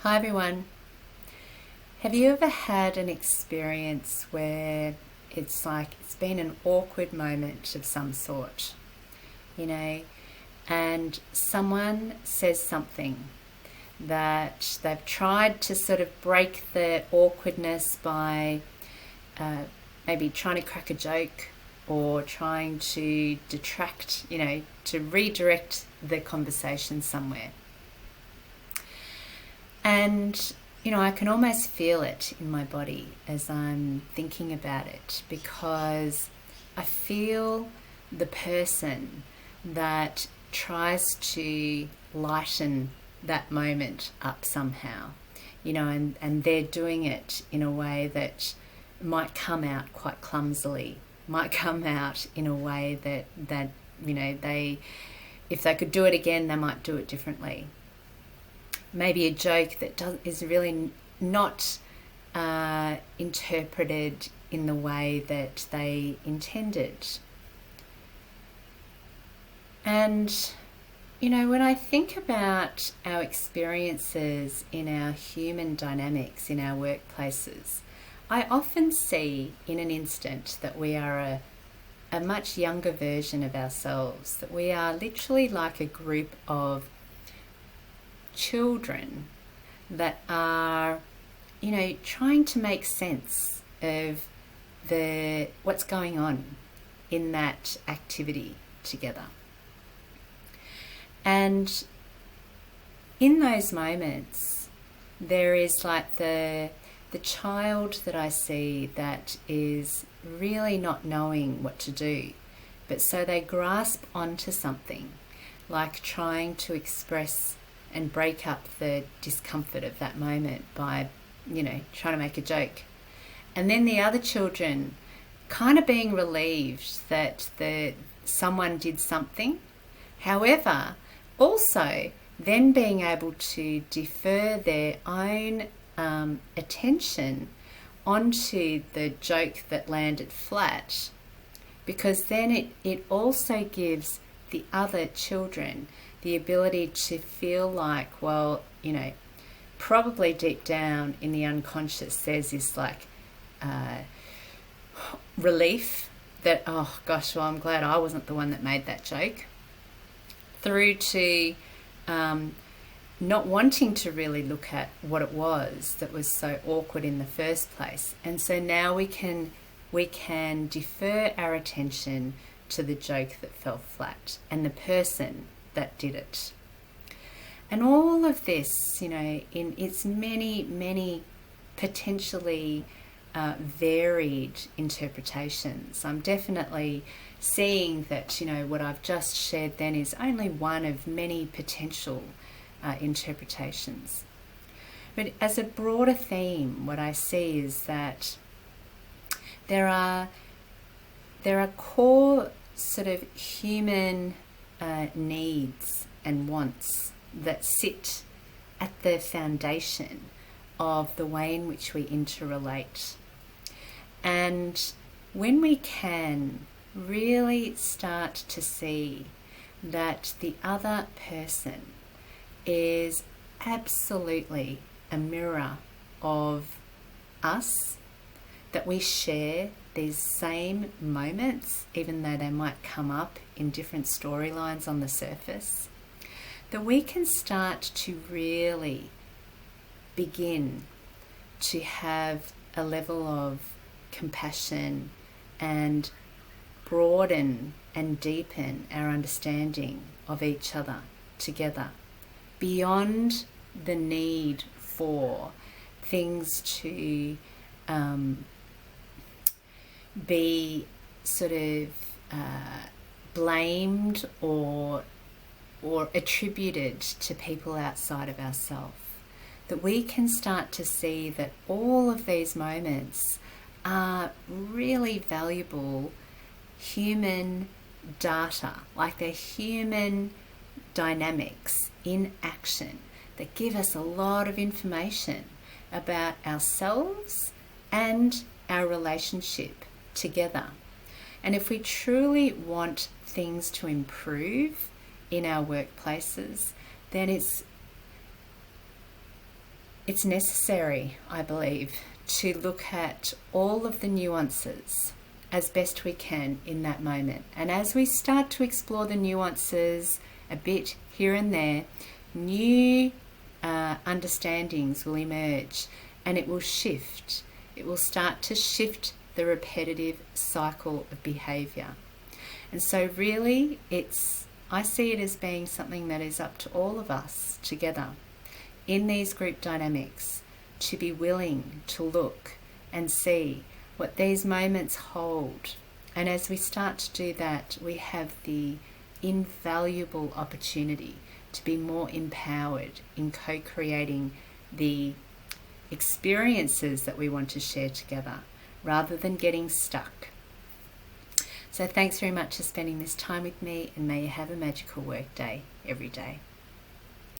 Hi everyone. Have you ever had an experience where it's like it's been an awkward moment of some sort, you know, and someone says something that they've tried to sort of break the awkwardness by maybe trying to crack a joke or trying to detract, to redirect the conversation somewhere. And, I can almost feel it in my body as I'm thinking about it because I feel the person that tries to lighten that moment up somehow, and they're doing it in a way that might come out quite clumsily, might come out in a way that they, if they could do it again, they might do it differently. Maybe a joke that is really not interpreted in the way that they intended. And, when I think about our experiences in our human dynamics, in our workplaces, I often see in an instant that we are a much younger version of ourselves, that we are literally like a group of children that are, trying to make sense of what's going on in that activity together. And in those moments, there is like the child that I see that is really not knowing what to do, but so they grasp onto something, like trying to express and break up the discomfort of that moment by, trying to make a joke. And then the other children kind of being relieved that someone did something. However, also then being able to defer their own attention onto the joke that landed flat, because then it also gives the other children the ability to feel like, well, probably deep down in the unconscious there's this like relief that, oh gosh, well, I'm glad I wasn't the one that made that joke, through to not wanting to really look at what it was that was so awkward in the first place. And so now we can defer our attention to the joke that fell flat and the person that did it. And all of this, in its many, many potentially varied interpretations. I'm definitely seeing that, what I've just shared then is only one of many potential interpretations. But as a broader theme, what I see is that there are core sort of human needs and wants that sit at the foundation of the way in which we interrelate. And when we can really start to see that the other person is absolutely a mirror of us, that we share these same moments, even though they might come up in different storylines on the surface, that we can start to really begin to have a level of compassion and broaden and deepen our understanding of each other together, beyond the need for things to be sort of blamed or attributed to people outside of ourselves. That we can start to see that all of these moments are really valuable human data, like they're human dynamics in action that give us a lot of information about ourselves and our relationship together. And if we truly want things to improve in our workplaces, then it's it's necessary, I believe, to look at all of the nuances as best we can in that moment. And as we start to explore the nuances a bit here and there, new understandings will emerge, and it will shift. It will start to shift the repetitive cycle of behaviour. And so really I see it as being something that is up to all of us together in these group dynamics to be willing to look and see what these moments hold. And as we start to do that, we have the invaluable opportunity to be more empowered in co-creating the experiences that we want to share together rather than getting stuck. So thanks very much for spending this time with me, and may you have a magical work day every day.